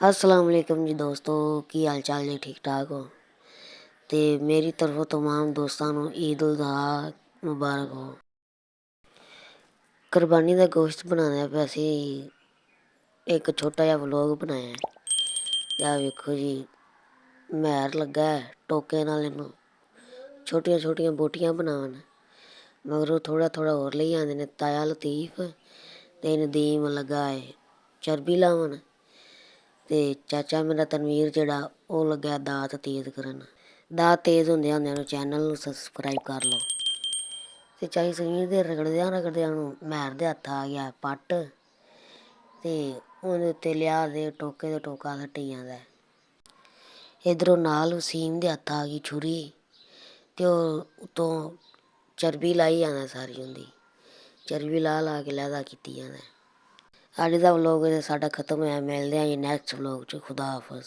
अस्सलाम वालेकुम जी दोस्तों, की हाल चाल जी? ठीक ठाक हो? तो मेरी तरफों तमाम दोस्तों को ईद-उल-अज़हा मुबारक हो। कुर्बानी का गोश्त बनाने पे असी एक छोटा जिहा व्लॉग बनाया। या वेखो जी, महर लगा है टोके नाल इनू छोटियां छोटियां बोटियां बनावन, मगरों थोड़ा थोड़ा होर लई आंदे ने ताया लतीफ ते नदीम लगा है चरबी लावन ते चाचा मेरा तनवीर जिहड़ा ਉਹ ਲੱਗਾ ਦਾਤ ਤੇਜ਼ ਕਰਨ। ਦਾਤ ਤੇਜ਼ ਹੁੰਦਿਆਂ ਨੂੰ ਚੈਨਲ ਨੂੰ ਸਬਸਕ੍ਰਾਈਬ ਕਰ ਲਓ। ਅਤੇ ਚਾਹੀ ਸਰੀਰ ਦੇ ਰਗੜਦਿਆਂ ਨੂੰ ਮਹਿਰ ਦੇ ਹੱਥ ਆ ਗਿਆ ਪੱਟ ਅਤੇ ਉਹਦੇ ਉੱਤੇ ਲਿਆ ਦੇ ਟੋਕੇ ਦੇ ਟੋਕਾ ਸੱਟੀ ਜਾਂਦਾ। ਇੱਧਰੋਂ ਨਾਲ ਵਸੀਮ ਦੇ ਹੱਥ ਆ ਗਈ ਛੁਰੀ ਅਤੇ ਉਹ ਉੱਤੋਂ ਚਰਬੀ ਲਾਈ ਜਾਂਦਾ ਸਾਰੀ ਹੁੰਦੀ, ਚਰਬੀ ਲਾ ਕੇ ਲਹਿਦਾ ਕੀਤੀ ਜਾਂਦਾ। ਅੱਜ ਦਾ ਵਲੋਗ ਸਾਡਾ ਖਤਮ ਹੋਇਆ। ਮਿਲਦੇ ਹਾਂ ਜੀ ਨੈਕਸਟ ਵਲੋਗ 'ਚ। ਖੁਦਾ ਹਾਫਿਜ਼।